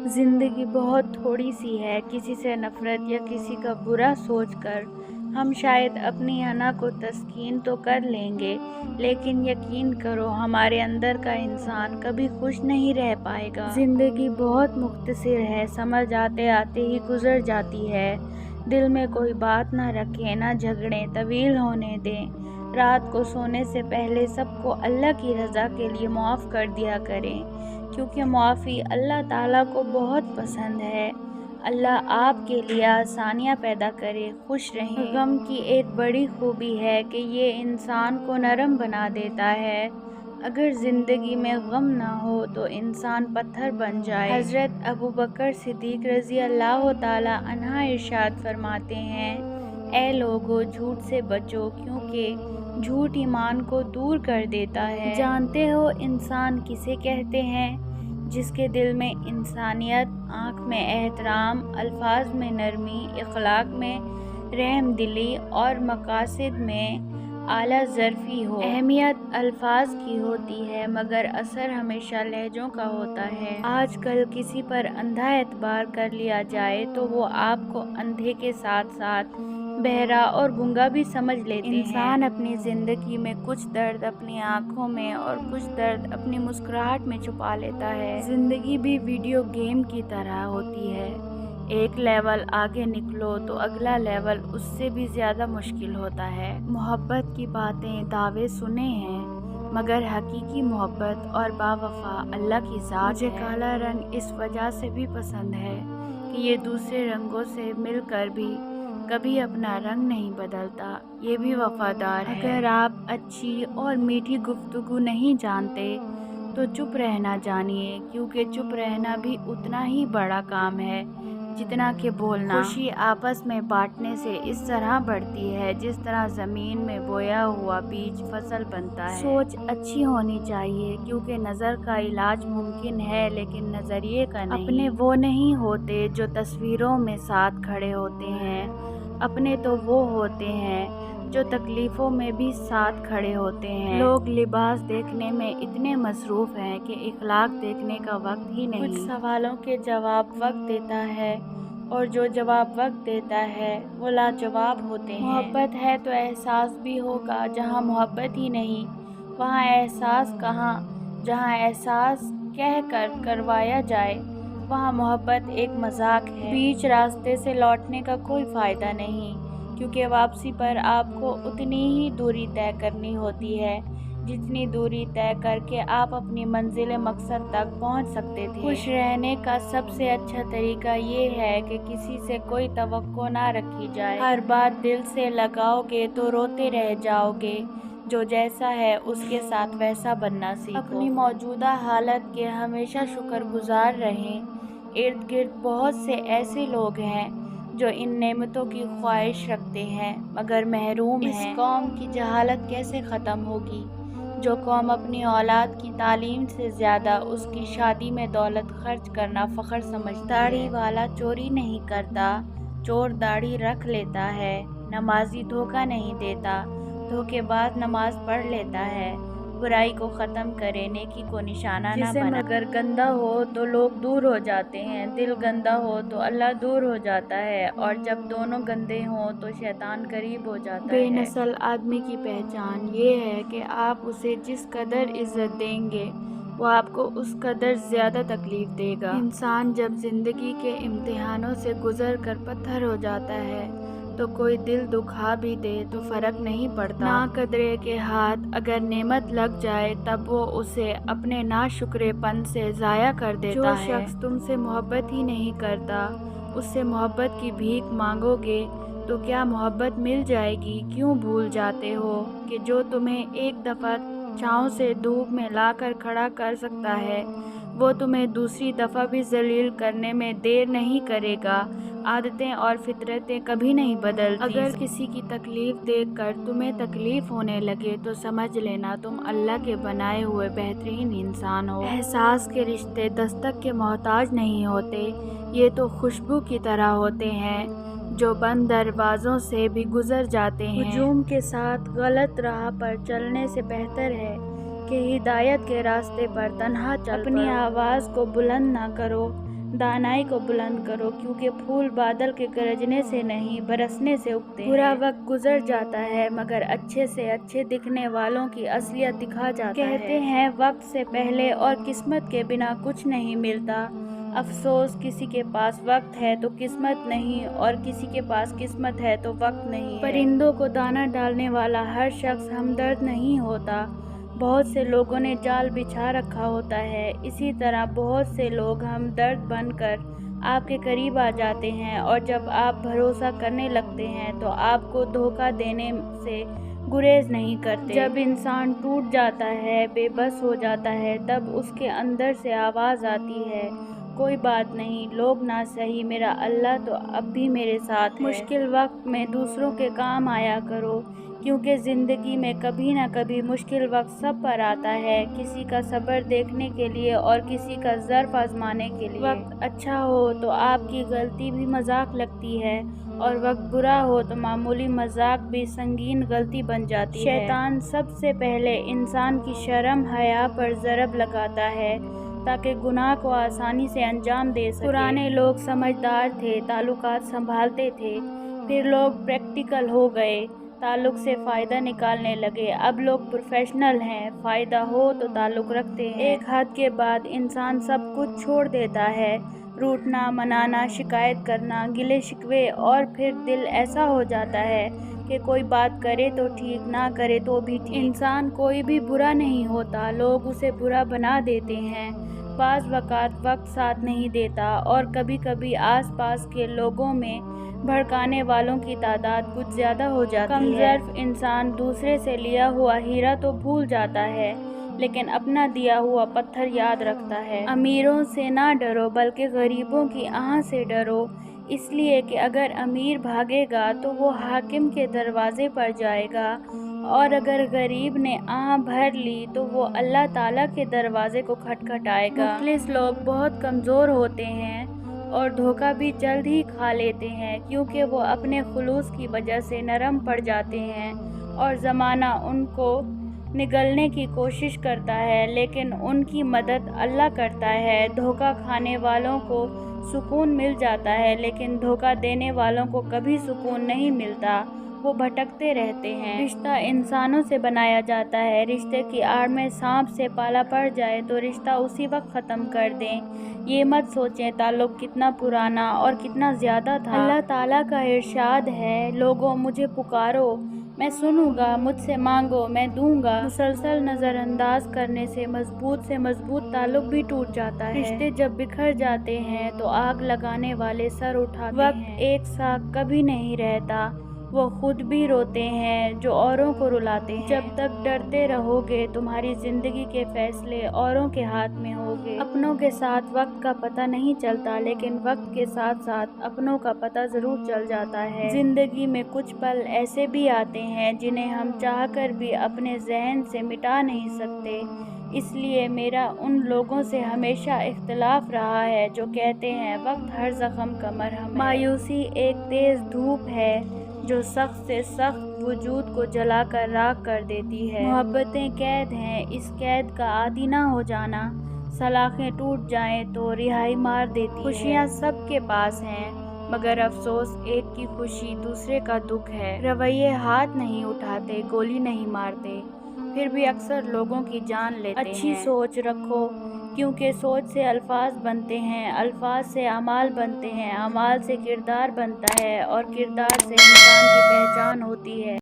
زندگی بہت تھوڑی سی ہے، کسی سے نفرت یا کسی کا برا سوچ کر ہم شاید اپنی انا کو تسکین تو کر لیں گے، لیکن یقین کرو ہمارے اندر کا انسان کبھی خوش نہیں رہ پائے گا۔ زندگی بہت مختصر ہے، سمجھ آتے آتے ہی گزر جاتی ہے۔ دل میں کوئی بات نہ رکھیں، نہ جھگڑیں طویل ہونے دیں۔ رات کو سونے سے پہلے سب کو اللہ کی رضا کے لیے معاف کر دیا کریں، کیونکہ معافی اللہ تعالیٰ کو بہت پسند ہے۔ اللہ آپ کے لیے آسانیاں پیدا کرے، خوش رہیں۔ غم کی ایک بڑی خوبی ہے کہ یہ انسان کو نرم بنا دیتا ہے۔ اگر زندگی میں غم نہ ہو تو انسان پتھر بن جائے۔ حضرت ابوبکر صدیق رضی اللہ تعالیٰ عنہ ارشاد فرماتے ہیں، اے لوگو جھوٹ سے بچو، کیونکہ جھوٹ ایمان کو دور کر دیتا ہے۔ جانتے ہو انسان کسے کہتے ہیں؟ جس کے دل میں انسانیت، آنکھ میں احترام، الفاظ میں نرمی، اخلاق میں رحم دلی اور مقاصد میں اعلیٰ ظرفی ہو۔ اہمیت الفاظ کی ہوتی ہے مگر اثر ہمیشہ لہجوں کا ہوتا ہے۔ آج کل کسی پر اندھا اعتبار کر لیا جائے تو وہ آپ کو اندھے کے ساتھ ساتھ بہرا اور گونگا بھی سمجھ لیتے ہیں۔ انسان اپنی زندگی میں کچھ درد اپنی آنکھوں میں اور کچھ درد اپنی مسکراہٹ میں چھپا لیتا ہے۔ زندگی بھی ویڈیو گیم کی طرح ہوتی ہے، ایک لیول آگے نکلو تو اگلا لیول اس سے بھی زیادہ مشکل ہوتا ہے۔ محبت کی باتیں دعوے سنے ہیں مگر حقیقی محبت اور باوفا اللہ کی ذات ہے۔ مجھے کالا رنگ اس وجہ سے بھی پسند ہے کہ یہ دوسرے رنگوں سے مل کر بھی کبھی اپنا رنگ نہیں بدلتا، یہ بھی وفادار ہے۔ اگر آپ اچھی اور میٹھی گفتگو نہیں جانتے تو چپ رہنا جانیے، کیونکہ چپ رہنا بھی اتنا ہی بڑا کام ہے جتنا کہ بولنا۔ خوشی آپس میں بانٹنے سے اس طرح بڑھتی ہے جس طرح زمین میں بویا ہوا بیج فصل بنتا ہے۔ سوچ اچھی ہونی چاہیے، کیونکہ نظر کا علاج ممکن ہے لیکن نظریے کا نہیں۔ اپنے وہ نہیں ہوتے جو تصویروں میں ساتھ کھڑے ہوتے ہیں، اپنے تو وہ ہوتے ہیں جو تکلیفوں میں بھی ساتھ کھڑے ہوتے ہیں۔ لوگ لباس دیکھنے میں اتنے مصروف ہیں کہ اخلاق دیکھنے کا وقت ہی نہیں۔ کچھ سوالوں کے جواب وقت دیتا ہے اور جو جواب وقت دیتا ہے وہ لاجواب ہوتے ہیں۔ محبت ہے تو احساس بھی ہوگا، جہاں محبت ہی نہیں وہاں احساس کہاں؟ جہاں احساس کہہ کر کروایا جائے وہاں محبت ایک مذاق ہے۔ بیچ راستے سے لوٹنے کا کوئی فائدہ نہیں، کیونکہ واپسی پر آپ کو اتنی ہی دوری طے کرنی ہوتی ہے جتنی دوری طے کر کے آپ اپنی منزل مقصد تک پہنچ سکتے تھے۔ خوش رہنے کا سب سے اچھا طریقہ یہ ہے کہ کسی سے کوئی توقع نہ رکھی جائے۔ ہر بات دل سے لگاؤ گے تو روتے رہ جاؤ گے۔ جو جیسا ہے اس کے ساتھ ویسا بننا سیکھو۔ اپنی موجودہ حالت کے ہمیشہ شکر گزار رہیں۔ ارد گرد بہت سے ایسے لوگ ہیں جو ان نعمتوں کی خواہش رکھتے ہیں مگر محروم ہیں۔ اس قوم کی جہالت کیسے ختم ہوگی؟ جو قوم اپنی اولاد کی تعلیم سے زیادہ اس کی شادی میں دولت خرچ کرنا فخر سمجھتی ہے۔ داڑھی والا چوری نہیں کرتا، چور داڑھی رکھ لیتا ہے۔ نمازی دھوکہ نہیں دیتا، دھوکے باز نماز پڑھ لیتا ہے۔ برائی کو ختم کرے، نیکی کو نشانہ نہ بنائے۔ جسم اگر گندا ہو تو لوگ دور ہو جاتے ہیں، دل گندا ہو تو اللہ دور ہو جاتا ہے، اور جب دونوں گندے ہوں تو شیطان قریب ہو جاتا ہے۔ بے نسل آدمی کی پہچان یہ ہے کہ آپ اسے جس قدر عزت دیں گے وہ آپ کو اس قدر زیادہ تکلیف دے گا۔ انسان جب زندگی کے امتحانوں سے گزر کر پتھر ہو جاتا ہے تو کوئی دل دکھا بھی دے تو فرق نہیں پڑتا۔ ناقدرے کے ہاتھ اگر نعمت لگ جائے تب وہ اسے اپنے ناشکرے پن سے ضائع کر دیتا ہے۔ جو شخص تم سے محبت ہی نہیں کرتا اس سے محبت کی بھیک مانگو گے تو کیا محبت مل جائے گی؟ کیوں بھول جاتے ہو کہ جو تمہیں ایک دفعہ چھاؤں سے دھوپ میں لا کر کھڑا کر سکتا ہے وہ تمہیں دوسری دفعہ بھی ذلیل کرنے میں دیر نہیں کرے گا۔ عادتیں اور فطرتیں کبھی نہیں بدلتی۔ اگر کسی کی تکلیف دیکھ کر تمہیں تکلیف ہونے لگے تو سمجھ لینا تم اللہ کے بنائے ہوئے بہترین انسان ہو۔ احساس کے رشتے دستک کے محتاج نہیں ہوتے، یہ تو خوشبو کی طرح ہوتے ہیں جو بند دروازوں سے بھی گزر جاتے ہیں۔ ہجوم کے ساتھ غلط راہ پر چلنے سے بہتر ہے کہ ہدایت کے راستے پر تنہا چل پڑو۔ اپنی آواز کو بلند نہ کرو، دانائی کو بلند کرو، کیونکہ پھول بادل کے گرجنے سے نہیں برسنے سے اگتے ہیں۔ برا وقت گزر جاتا ہے مگر اچھے سے اچھے دکھنے والوں کی اصلیت دکھا جاتا ہے۔ کہتے ہیں وقت سے پہلے اور قسمت کے بنا کچھ نہیں ملتا۔ افسوس، کسی کے پاس وقت ہے تو قسمت نہیں، اور کسی کے پاس قسمت ہے تو وقت نہیں ہے۔ پرندوں کو دانہ ڈالنے والا ہر شخص ہمدرد نہیں ہوتا۔ بہت سے لوگوں نے جال بچھا رکھا ہوتا ہے، اسی طرح بہت سے لوگ ہمدرد بن کر آپ کے قریب آ جاتے ہیں، اور جب آپ بھروسہ کرنے لگتے ہیں تو آپ کو دھوکہ دینے سے گریز نہیں کرتے۔ جب انسان ٹوٹ جاتا ہے، بے بس ہو جاتا ہے، تب اس کے اندر سے آواز آتی ہے، کوئی بات نہیں، لوگ نہ سہی، میرا اللہ تو اب بھی میرے ساتھ ہے۔ مشکل وقت میں دوسروں کے کام آیا کرو، کیونکہ زندگی میں کبھی نہ کبھی مشکل وقت سب پر آتا ہے، کسی کا صبر دیکھنے کے لیے اور کسی کا ظرف آزمانے کے لیے۔ وقت اچھا ہو تو آپ کی غلطی بھی مذاق لگتی ہے، اور وقت برا ہو تو معمولی مذاق بھی سنگین غلطی بن جاتی ہے۔ شیطان سب سے پہلے انسان کی شرم حیا پر ضرب لگاتا ہے تاکہ گناہ کو آسانی سے انجام دے سکے۔ پرانے لوگ سمجھدار تھے، تعلقات سنبھالتے تھے، پھر لوگ پریکٹیکل ہو گئے، تعلق سے فائدہ نکالنے لگے۔ اب لوگ پروفیشنل ہیں، فائدہ ہو تو تعلق رکھتے ہیں۔ ایک حد کے بعد انسان سب کچھ چھوڑ دیتا ہے، روٹھنا، منانا، شکایت کرنا، گلے شکوے، اور پھر دل ایسا ہو جاتا ہے کہ کوئی بات کرے تو ٹھیک، نہ کرے تو بھی ٹھیک۔ انسان کوئی بھی برا نہیں ہوتا، لوگ اسے برا بنا دیتے ہیں۔ بعض اوقات وقت ساتھ نہیں دیتا، اور کبھی کبھی آس پاس کے لوگوں میں بھڑکانے والوں کی تعداد کچھ زیادہ ہو جاتی ہے۔ کمظرف انسان دوسرے سے لیا ہوا ہیرا تو بھول جاتا ہے، لیکن اپنا دیا ہوا پتھر یاد رکھتا ہے۔ امیروں سے نہ ڈرو بلکہ غریبوں کی آہ سے ڈرو، اس لیے کہ اگر امیر بھاگے گا تو وہ حاکم کے دروازے پر جائے گا، اور اگر غریب نے آہ بھر لی تو وہ اللہ تعالیٰ کے دروازے کو کھٹکھٹائے گا۔ مخلص لوگ بہت کمزور ہوتے ہیں اور دھوکہ بھی جلد ہی کھا لیتے ہیں، کیونکہ وہ اپنے خلوص کی وجہ سے نرم پڑ جاتے ہیں اور زمانہ ان کو نگلنے کی کوشش کرتا ہے، لیکن ان کی مدد اللہ کرتا ہے۔ دھوکہ کھانے والوں کو سکون مل جاتا ہے، لیکن دھوکہ دینے والوں کو کبھی سکون نہیں ملتا، وہ بھٹکتے رہتے ہیں۔ رشتہ انسانوں سے بنایا جاتا ہے، رشتے کی آڑ میں سانپ سے پالا پڑ جائے تو رشتہ اسی وقت ختم کر دیں۔ یہ مت سوچیں تعلق کتنا پرانا اور کتنا زیادہ تھا۔ اللہ تعالیٰ کا ارشاد ہے، لوگو مجھے پکارو میں سنوں گا، مجھ سے مانگو میں دوں گا۔ مسلسل نظر انداز کرنے سے مضبوط تعلق بھی ٹوٹ جاتا ہے۔ رشتے جب بکھر جاتے ہیں تو آگ لگانے والے سر اٹھاتے ہیں۔ وقت ایک سا کبھی نہیں رہتا، وہ خود بھی روتے ہیں جو اوروں کو رلاتے ہیں۔ جب تک ڈرتے رہو گے تمہاری زندگی کے فیصلے اوروں کے ہاتھ میں ہوگے۔ اپنوں کے ساتھ وقت کا پتہ نہیں چلتا، لیکن وقت کے ساتھ ساتھ اپنوں کا پتہ ضرور چل جاتا ہے۔ زندگی میں کچھ پل ایسے بھی آتے ہیں جنہیں ہم چاہ کر بھی اپنے ذہن سے مٹا نہیں سکتے، اس لیے میرا ان لوگوں سے ہمیشہ اختلاف رہا ہے جو کہتے ہیں وقت ہر زخم کا مرہم ہے۔ مایوسی ایک تیز دھوپ ہے جو سخت سے سخت وجود کو جلا کر راکھ کر دیتی ہے۔ محبتیں قید ہیں، اس قید کا عادی نہ ہو جانا، سلاخیں ٹوٹ جائیں تو رہائی مار دیتی ہے۔ خوشیاں سب کے پاس ہیں، مگر افسوس ایک کی خوشی دوسرے کا دکھ ہے۔ رویے ہاتھ نہیں اٹھاتے، گولی نہیں مارتے، پھر بھی اکثر لوگوں کی جان لیتے ہیں۔ اچھی سوچ رکھو، کیونکہ سوچ سے الفاظ بنتے ہیں، الفاظ سے اعمال بنتے ہیں، اعمال سے کردار بنتا ہے، اور کردار سے انسان کی پہچان ہوتی ہے۔